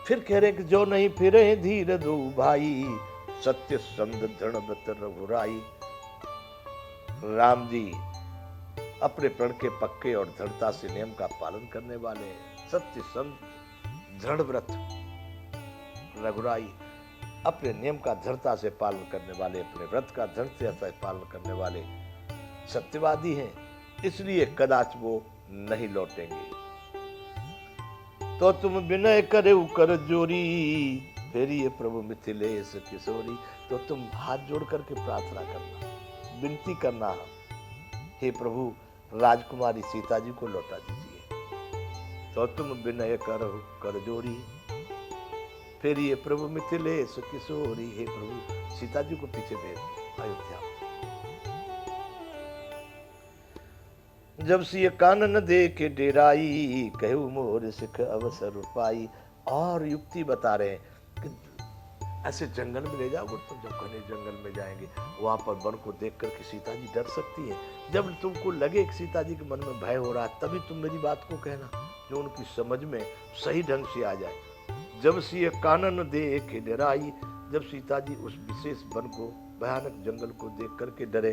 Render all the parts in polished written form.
फिर कह रहे कि जो नहीं फिरे धीर दो भाई, सत्य संग दृढ़ व्रत रघुराई। राम जी अपने प्रण के पक्के और दृढ़ता से नियम का पालन करने वाले, सत्य संग दृढ़ व्रत रघुराई, अपने नियम का दृढ़ता से पालन करने वाले, अपने व्रत का दृढ़ता से पालन करने वाले सत्यवादी हैं, इसलिए कदाच वो नहीं लौटेंगे। तो तुम विनय करे कर जोरी, फिर ये प्रभु मिथिलेश किशोरी। तो तुम हाथ जोड़ करके प्रार्थना करना, विनती करना, हे प्रभु राजकुमारी सीता जी को लौटा दीजिए। तो तुम विनय करो कर जोरी, फिर ये प्रभु मिथिलेश किशोरी। हे प्रभु सीता जी को पीछे भेज दो अयोध्या। जब सिय कानन दे के डेराई, कहू मोर सिख अवसर पाई। और युक्ति बता रहे हैं कि ऐसे जंगल में ले जाओगे तो जब घने जंगल में जाएंगे, वहां पर वन को देख करके सीता जी डर सकती है। जब तुमको लगे कि सीता जी के मन में भय हो रहा है, तभी तुम मेरी बात को कहना, जो उनकी समझ में सही ढंग से आ जाए। जब सिय कानन दे के डराई, जब सीता जी उस विशेष वन को, भयानक जंगल को देख करके डरे,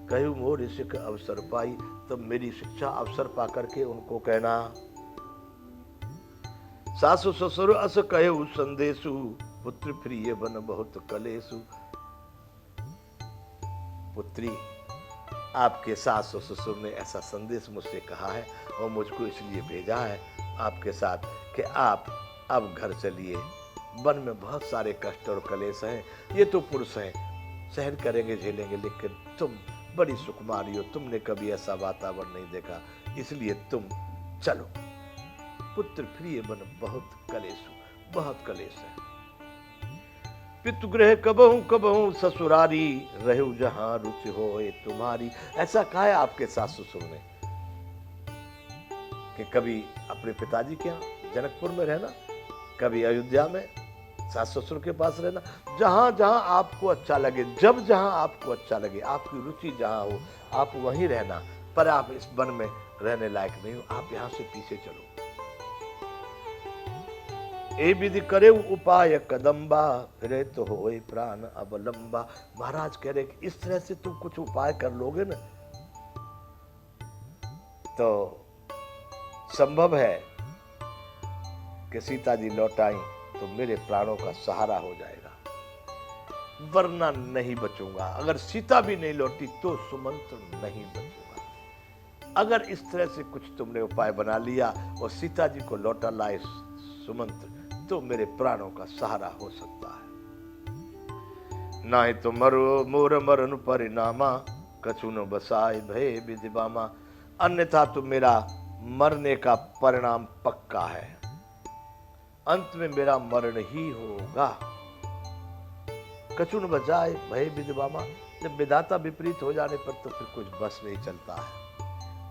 कहू मोर सिख अवसर पाई, तब मेरी शिक्षा अवसर पा करके उनको कहना, सासु ससुर अस कहू संदेशु, पुत्र प्रिय बन बहुत कलेसु। पुत्री, आपके सास और ससुर ने ऐसा संदेश मुझसे कहा है और मुझको इसलिए भेजा है आपके साथ कि आप अब घर चलिए। वन में बहुत सारे कष्ट और कलेश हैं, ये तो पुरुष हैं, सहन करेंगे, झेलेंगे, लेकिन तुम बड़ी सुकुमारी हो, तुमने कभी ऐसा वातावरण नहीं देखा, इसलिए तुम चलो। पुत्र प्रिय बन बहुत कलेसु, बहुत कलेश है। पितृगृह कबहू कबहू ससुरारी, रहू जहां रुचि होए तुम्हारी। ऐसा कहा है आपके सास ससुर ने कि कभी अपने पिताजी के यहाँ जनकपुर में रहना, कभी अयोध्या में सास ससुर के पास रहना, जहां जहां आपको अच्छा लगे, जब जहां आपको अच्छा लगे, आपकी रुचि जहां हो, आप वहीं रहना, पर आप इस वन में रहने लायक नहीं हो, आप यहां से पीछे चलो। ए विधि करे उपाय कदम्बा, फिरे तो होए प्राण अवलंबा। महाराज कह रहे कि इस तरह से तुम कुछ उपाय कर लोगे ना, तो संभव है कि सीता जी लौट आई तो मेरे प्राणों का सहारा हो जाएगा, वरना नहीं बचूंगा। अगर सीता भी नहीं लौटी तो सुमंत्र नहीं बचूंगा। अगर इस तरह से कुछ तुमने उपाय बना लिया और सीता जी को लौटा लाए सुमंत्र, तो मेरे प्राणों का सहारा हो सकता है। ना ही तो मरो मोर मरन परिणामा, कछु न बसाए भय विधिबामा। अन्यथा तो मेरा मरने का परिणाम पक्का है, अंत में मेरा मरण ही होगा। कछु न बचाए भय विधिबामा, जब विधाता विपरीत हो जाने पर तो फिर कुछ बस नहीं चलता है,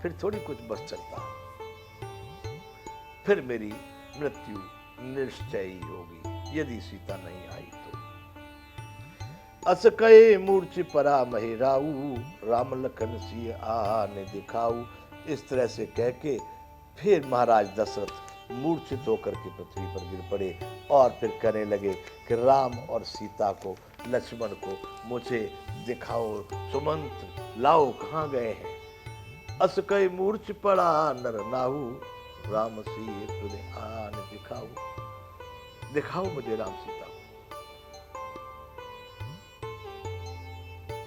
फिर थोड़ी कुछ बस चलता है, फिर मेरी मृत्यु निश्चयी होगी यदि सीता नहीं आई तो। अस कहे मूर्छि परा महिराऊ, राम लखन सिय आने दिखाऊ। इस तरह से कह के फिर महाराज दशरथ मूर्छित होकर के पृथ्वी पर गिर पड़े और फिर कहने लगे कि राम और सीता को, लक्ष्मण को मुझे दिखाओ, सुमंत्र लाओ, कहाँ गए हैं। अस कहे मूर्छ पड़ा नर नाहू, राम सिय तुझे आन दिखाओ। दिखाओ मुझे राम सीता को।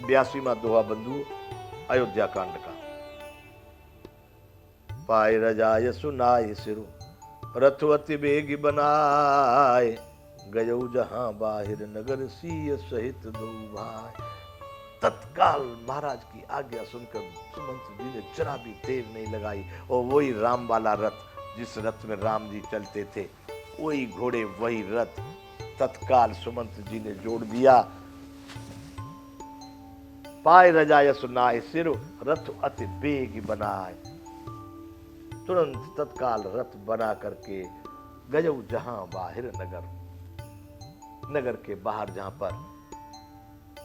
82वां दोहा बंधु अयोध्या कांड का। पाय रजाय सुनाय सिरु, रथवती बेग बनाए, गयऊ जहां बाहिर नगर सिय सहित दो भाई। तत्काल महाराज की आज्ञा सुनकर सुमंत्र जी ने जरा भी देर नहीं लगाई और वही राम वाला रथ, जिस रथ में राम जी चलते थे, वही घोड़े वही रथ तत्काल सुमंत्र जी ने जोड़ दिया। पाय रजाय सुनाय सिर, रथ अति बेग बनाए। तुरंत तत्काल रथ बना करके गयऊ जहां बाहिर नगर, नगर के बाहर जहां पर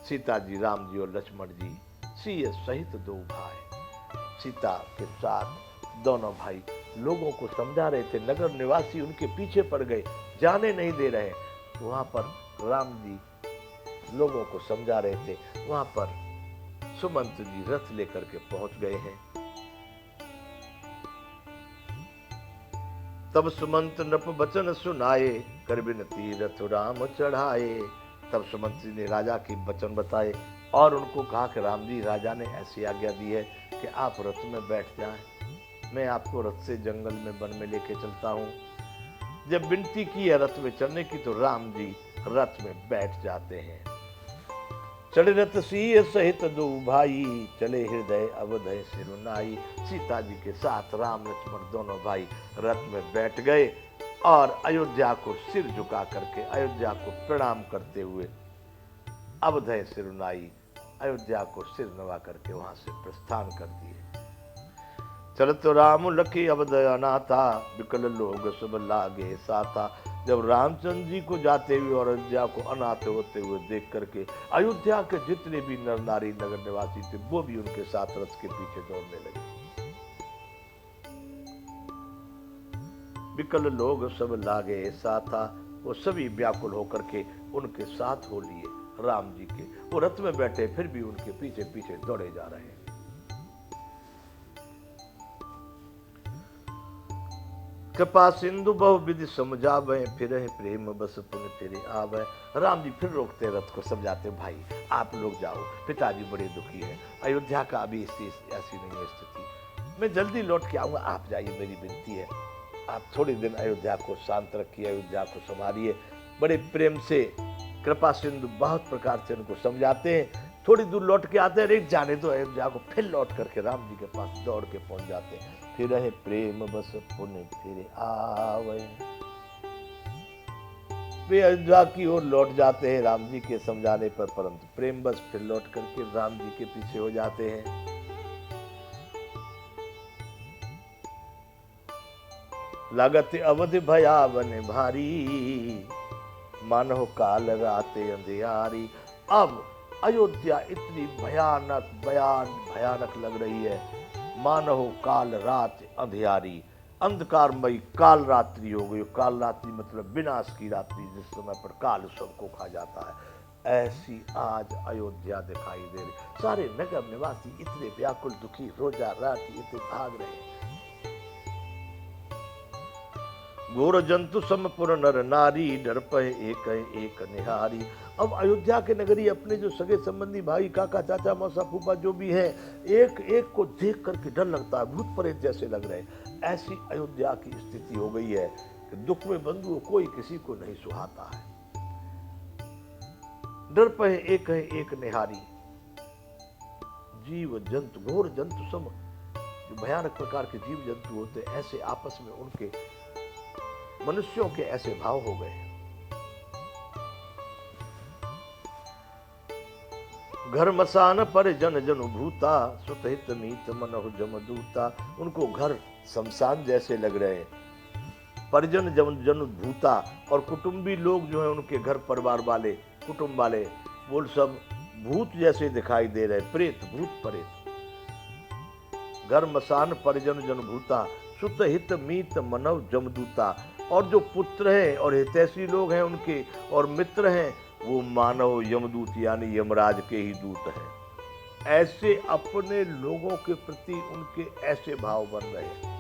सीता जी, राम जी और लक्ष्मण जी सिय सहित दो भाई, सीता के साथ दोनों भाई लोगों को समझा रहे थे, नगर निवासी उनके पीछे पड़ गए, जाने नहीं दे रहे। तो वहां पर राम जी लोगों को समझा रहे थे, वहां पर सुमंत जी रथ लेकर के पहुंच गए हैं। तब सुमंत नृप बचन सुनाए, कर बिनती रथ राम चढ़ाए। तब सुमंत जी ने राजा की वचन बताए और उनको कहा कि राम जी, राजा ने ऐसी आज्ञा दी है कि आप रथ में बैठ जाएं, मैं आपको रथ से जंगल में वन में लेके चलता हूं। जब विनती की है रथ में चढ़ने की, तो राम जी रथ में बैठ जाते हैं। चढ़े रथ सिंह सहित दो भाई, चले हृदय अवधय सिरुनाई। सीता जी के साथ राम लक्ष्मण दोनों भाई रथ में बैठ गए और अयोध्या को सिर झुका करके, अयोध्या को प्रणाम करते हुए अवधय सिरुनाई, अयोध्या को सिर नवा करके वहां से प्रस्थान कर दिए। चलत राम लखी अवधय अनाथा, विकल लोग सब लागे साथा। जब रामचंद्र जी को जाते हुए और अयोध्या को अनाथ होते हुए देख करके अयोध्या के जितने भी नर नारी नगर निवासी थे, वो भी उनके साथ रथ के पीछे दौड़ने लगे। विकल लोग सब लागे साथा, वो सभी व्याकुल होकर के उनके साथ हो लिए राम जी के। वो रथ में बैठे फिर भी उनके पीछे पीछे दौड़े जा रहे हैं। कृपा सिंधु बहु विधि समझावे, फिर प्रेम बस पुन तेरे आवे। राम जी फिर रोकते रथ को, समझाते, भाई आप लोग जाओ, पिताजी बड़े दुखी हैं, अयोध्या का अभी ऐसी नहीं है स्थिति, मैं जल्दी लौट के आऊंगा, आप जाइए, मेरी विनती है, आप थोड़ी दिन अयोध्या को शांत रखिए, अयोध्या को संभालिए। बड़े प्रेम से कृपा सिंधु बहुत प्रकार से उनको समझाते हैं। थोड़ी दूर लौट के आते हैं, जाने दो अयोध्या को, फिर लौट करके राम जी के पास दौड़ के पहुंच जाते हैं। फिर है प्रेम बस पुण्य फिर आवे, वे अयोध्या की ओर लौट जाते हैं राम जी के समझाने पर, परंतु प्रेम बस फिर लौट करके राम जी के पीछे हो जाते हैं। लागत अवध भयावन भारी, मानो काल राते अंधियारी। अब अयोध्या इतनी भयानक लग रही है, मानो काल रात अंधियारी, अंधकारमयी काल रात्रि हो गई। काल रात्रि मतलब विनाश की रात्रि, जिस समय पर काल सबको खा जाता है, ऐसी आज अयोध्या दिखाई दे रही। सारे नगर निवासी इतने व्याकुल दुखी, रोजा रात इतने भाग रहे हैं। घोर जंतु समपुर नर नारी, डर पे एक एक निहारी। अब अयोध्या के नगरी अपने जो सगे संबंधी भाई, काका, चाचा, मौसा, फूफा जो भी है, एक एक को देख करके डर लगता है, भूत प्रेत जैसे लग रहे हैं। ऐसी अयोध्या की स्थिति हो गई है कि दुख में बंधु कोई किसी को नहीं सुहाता है। डर पे एक है एक निहारी, जीव जंतु घोर जंतु सम, जो भयानक प्रकार के जीव जंतु होते हैं, ऐसे आपस में उनके मनुष्यों के ऐसे भाव हो गए। घर मसान पर जन जनु भूता, सुतहित मीत मनहु जमदूता। उनको घर शमशान जैसे लग रहे हैं। परिजन जन भूता, और कुटुंबी लोग जो है उनके घर परिवार वाले, कुटुंब वाले, वो सब भूत जैसे दिखाई दे रहे, प्रेत, भूत प्रेत। घर मसान परिजन जन भूता, सुत हित मीत मनव जमदूता। और जो पुत्र हैं और हितैषी लोग हैं उनके और मित्र हैं, वो मानव यमदूत यानी यमराज के ही दूत हैं। ऐसे अपने लोगों के प्रति उनके ऐसे भाव बन रहे हैं।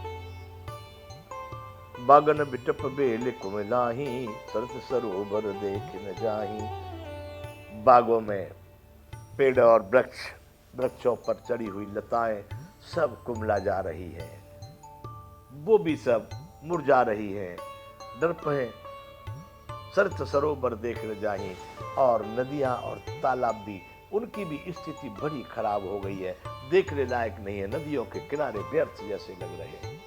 बागन बिटप बेल कुमिलाही, सरत सरोवर देख न जाही। बागों में पेड़ और वृक्षों पर चढ़ी हुई लताएं सब कुमला जा रही हैं, वो भी सब मुरझा रही हैं। डर पे सरत सरोवर देख न जाही, और नदियां और तालाब भी, उनकी भी स्थिति बड़ी खराब हो गई है, देखने लायक नहीं है। नदियों के किनारे व्यर्थ जैसे लग रहे हैं।